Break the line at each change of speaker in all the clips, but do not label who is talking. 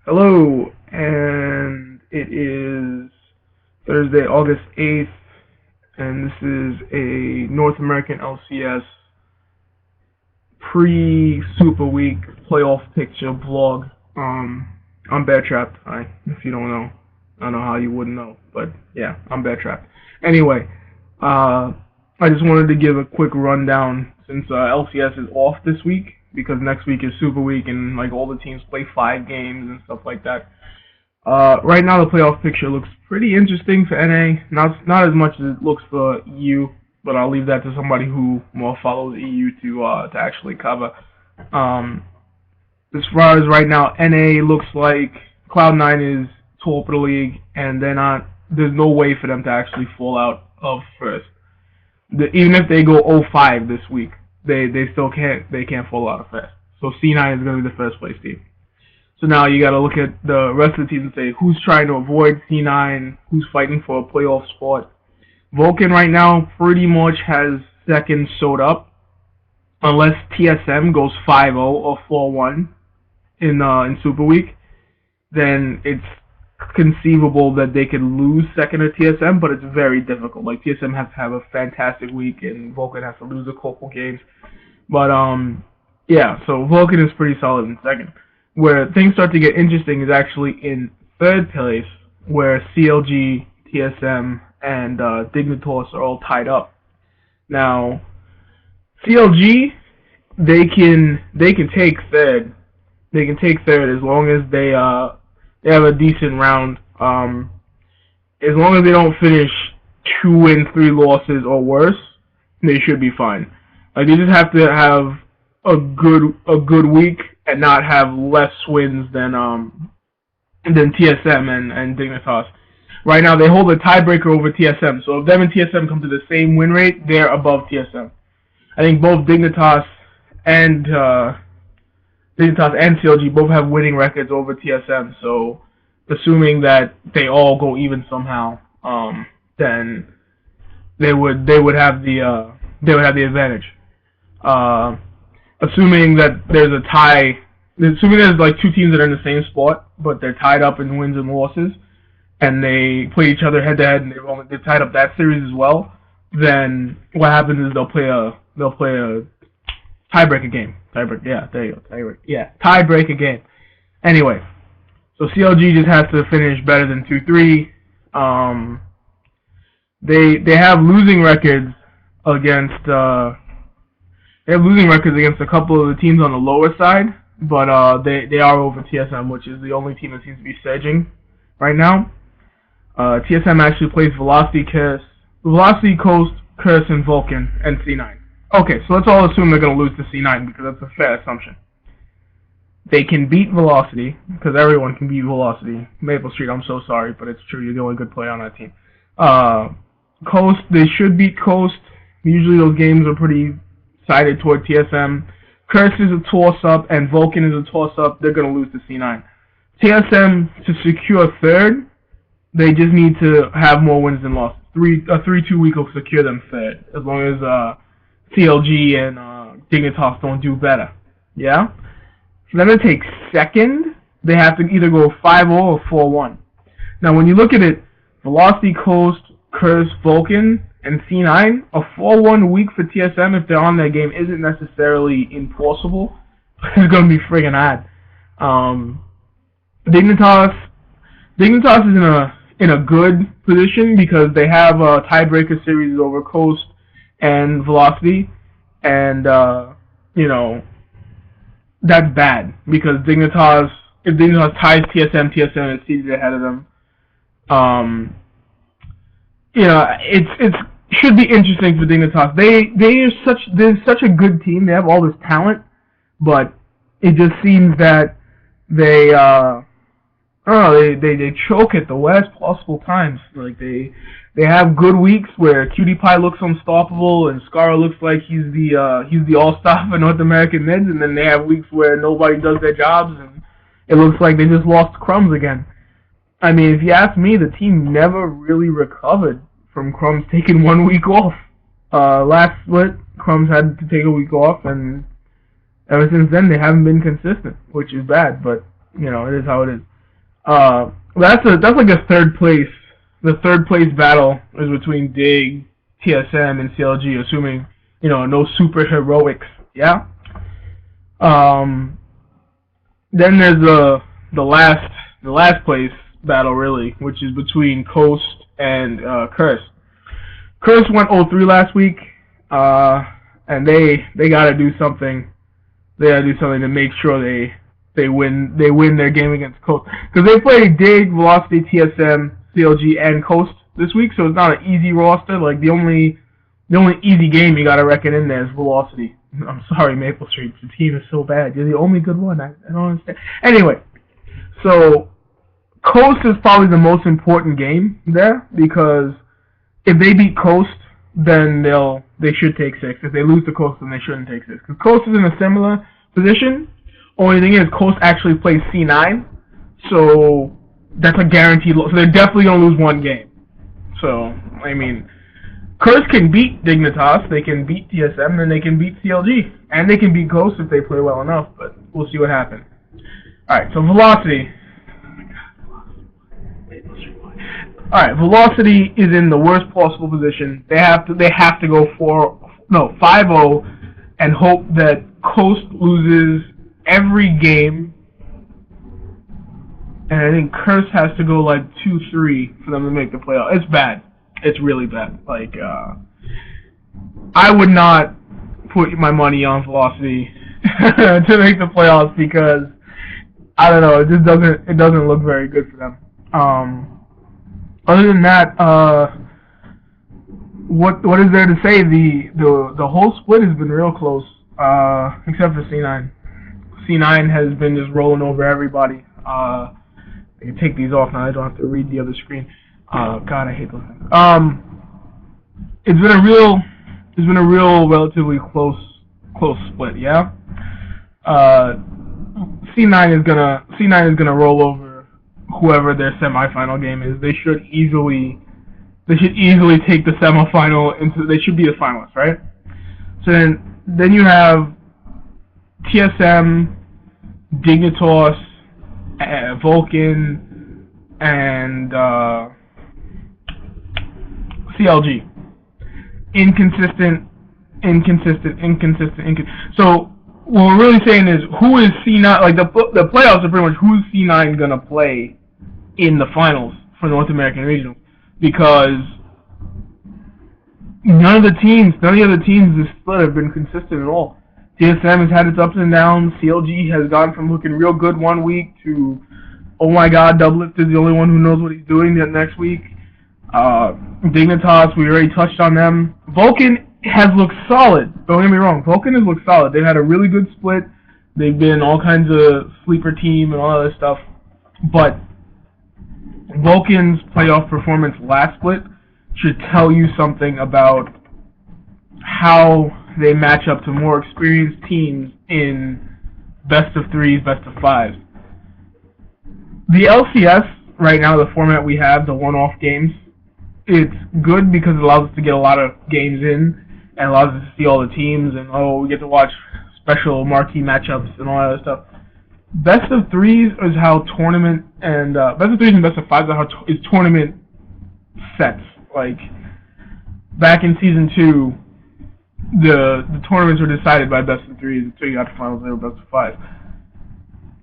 Hello, and it is Thursday, August 8th, and this is a North American LCS pre-Super Week playoff picture vlog. I'm Beartrapt. If you don't know, I don't know how you wouldn't know, but yeah, I'm Beartrapt. Anyway, I just wanted to give a quick rundown since LCS is off this week because next week is Super Week and like all the teams play 5 games and stuff like that. Right now the playoff picture looks pretty interesting for NA. Not as much as it looks for EU, but I'll leave that to somebody who more follows EU to actually cover. As far as right now, NA looks like Cloud9 is top of the league, and there's no way for them to actually fall out of first. Even if they go 0-5 this week, they still can't fall out of first. So C9 is going to be the first place team. So now you got to look at the rest of the teams and say who's trying to avoid C9, who's fighting for a playoff spot. Vulcan right now pretty much has second sewed up, unless TSM goes 5-0 or 4-1 in Super Week. Then it's conceivable that they could lose second to TSM, but it's very difficult. Like TSM has to have a fantastic week, and Vulcan has to lose a couple games. But yeah, so Vulcan is pretty solid in second. Where things start to get interesting is actually in third place, where CLG, TSM, and Dignitas are all tied up. Now, CLG, they can take third. They can take third as long as they have a decent round. As long as they don't finish 2-3 losses or worse, they should be fine. Like they just have to have a good week and not have less wins than TSM and Dignitas. Right now they hold a tiebreaker over TSM. So if them and TSM come to the same win rate, they're above TSM. I think both Dignitas and CLG both have winning records over TSM. So assuming that they all go even somehow, then they would have the advantage. Assuming that there's a tie, assuming there's like two teams that are in the same spot, but they're tied up in wins and losses, and they play each other head to head, and they're tied up that series as well. Then what happens is they'll play a tiebreaker game. Yeah, there you go. Tiebreaker game. Anyway, so CLG just has to finish better than 2-3. They have losing records against. They have losing records against a couple of the teams on the lower side, but they are over TSM, which is the only team that seems to be surging right now. TSM actually plays Velocity Coast, Curse, and Vulcan, and C9. Okay, so let's all assume they're going to lose to C9 because that's a fair assumption. They can beat Velocity, because everyone can beat Velocity. Maple Street, I'm so sorry, but it's true. You're the only good player on that team. Coast, they should beat Coast. Usually those games are pretty sided toward TSM. Curse is a toss-up, and Vulcan is a toss-up. They're going to lose to C9. TSM, to secure third, they just need to have more wins than losses. A 3-2 week will secure them third, as long as CLG and Dignitas don't do better. Yeah? For them to take second, they have to either go 5-0 or 4-1. Now, when you look at it, Velocity Coast, Curse, Vulcan, and C9, a 4-1 week for TSM if they're on their game isn't necessarily impossible, but it's going to be friggin' hard. Dignitas is in a good position because they have a tiebreaker series over Coast and Velocity, and that's bad because if Dignitas ties TSM is seated ahead of them. It should be interesting for Dignitas. They're such a good team. They have all this talent, but it just seems that they choke at the worst possible times. Like they have good weeks where Cutie Pie looks unstoppable and Scara looks like he's the all-star for North American mids, and then they have weeks where nobody does their jobs and it looks like they just lost Crumbs again. I mean, if you ask me, the team never really recovered from Crumbs taking 1 week off. Last split, Crumbs had to take a week off, and ever since then they haven't been consistent, which is bad, but, it is how it is. That's like a third place. The third place battle is between Dig, TSM, and CLG, assuming no super heroics. Yeah. Then there's the last place battle really, which is between Coast and Curse. Curse went 0-3 last week, and they gotta do something. They gotta do something to make sure they win their game against Coast, because they play Dig, Velocity, TSM, CLG, and Coast this week, so it's not an easy roster. Like the only easy game you gotta reckon in there is Velocity. I'm sorry, Maple Street. The team is so bad. You're the only good one. I don't understand. Anyway, so Coast is probably the most important game there, because if they beat Coast, then they should take 6. If they lose to Coast, then they shouldn't take 6. Because Coast is in a similar position. Only thing is, Coast actually plays C9, so that's a guaranteed loss. So they're definitely going to lose one game. So, I mean, Curse can beat Dignitas, they can beat TSM, then they can beat CLG. And they can beat Coast if they play well enough, but we'll see what happens. Alright, so Velocity. Alright, Velocity is in the worst possible position. They have to go 5-0 and hope that Coast loses every game. And I think Curse has to go like 2-3 for them to make the playoff. It's bad. It's really bad. Like, I would not put my money on Velocity to make the playoffs, because I don't know. It just doesn't look very good for them. Other than that, what is there to say? The whole split has been real close, except for C9. C9 has been just rolling over everybody. I can take these off now. I don't have to read the other screen. God, I hate those things. It's been a real relatively close split. Yeah. C9 is gonna roll over whoever their semifinal game is. They should easily take the semifinal into. They should be the finalists, right? So then you have TSM, Dignitas, Vulcan, and CLG. Inconsistent. So what we're really saying is, who is C9? Like the playoffs are pretty much who's C9 gonna play in the finals for North American Regional, because none of the other teams this split have been consistent at all. TSM has had its ups and downs. CLG has gone from looking real good one week to, oh my God, Doublelift is the only one who knows what he's doing the next week. Dignitas, we already touched on them. Vulcan has looked solid. Don't get me wrong. Vulcan has looked solid. They've had a really good split. They've been all kinds of sleeper team and all that stuff. But Vulcan's playoff performance last split should tell you something about how they match up to more experienced teams in best of 3s, best of 5s. The LCS right now, the format we have, the one-off games, it's good because it allows us to get a lot of games in and allows us to see all the teams, and we get to watch special marquee matchups and all that other stuff. Best of 3s is how tournament and best of 3s and best of 5s are how is tournament sets. Like back in season 2, the tournaments were decided by best of 3s until you got to finals. They were best of 5s.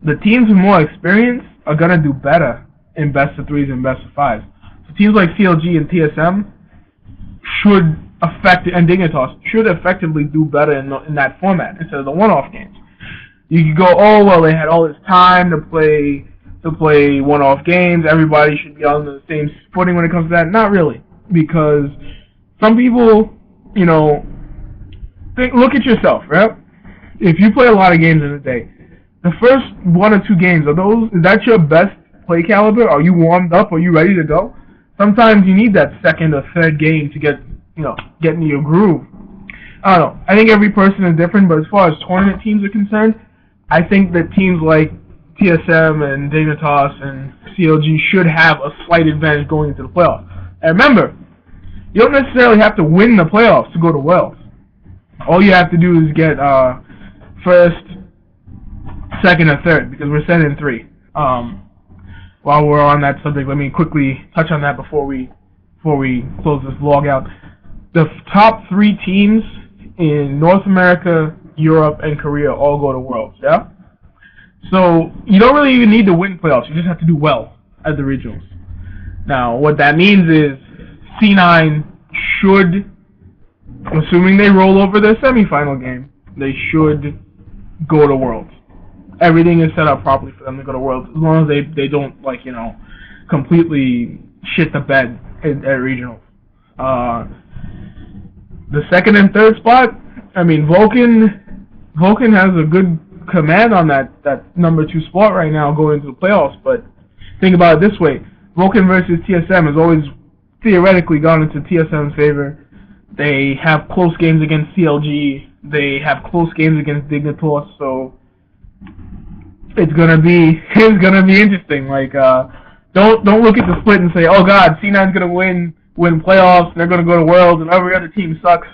The teams with more experience are gonna do better in best of 3s and best of 5s. So teams like CLG and TSM and Dignitas should effectively do better in that format instead of the one-off games. You could go, oh well, they had all this time to play one-off games. Everybody should be on the same footing when it comes to that. Not really, because some people, look at yourself, right? If you play a lot of games in a day, the first 1 or 2 games, is that your best play caliber? Are you warmed up? Are you ready to go? Sometimes you need that second or third game to get into your groove. I don't know. I think every person is different, but as far as tournament teams are concerned, I think that teams like TSM and Dignitas and CLG should have a slight advantage going into the playoffs. And remember, you don't necessarily have to win the playoffs to go to Worlds. All you have to do is get first, second, or third, because we're sending 3. while we're on that subject, let me quickly touch on that before we close this vlog out. The top 3 teams in North America, Europe, and Korea all go to Worlds, yeah? So you don't really even need to win playoffs. You just have to do well at the regionals. Now, what that means is C9 should, assuming they roll over their semifinal game, they should go to Worlds. Everything is set up properly for them to go to Worlds, as long as they don't, like, you know, completely shit the bed at regionals. The second and third spot, I mean, Vulcan has a good command on that number 2 spot right now going into the playoffs, but think about it this way. Vulcan versus TSM has always theoretically gone into TSM's favor. They have close games against CLG. They have close games against Dignitas, so it's gonna be interesting. Like, don't look at the split and say, oh God, C9's gonna win playoffs, and they're gonna go to Worlds, and every other team sucks.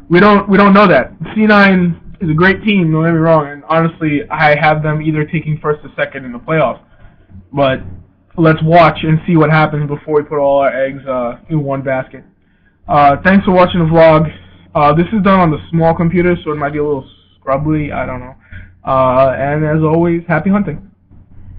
We don't know that. C9 is a great team, don't get me wrong, and honestly, I have them either taking first or second in the playoffs. But let's watch and see what happens before we put all our eggs in one basket. Thanks for watching the vlog. This is done on the small computer, so it might be a little scrubbly, I don't know. And as always, happy hunting.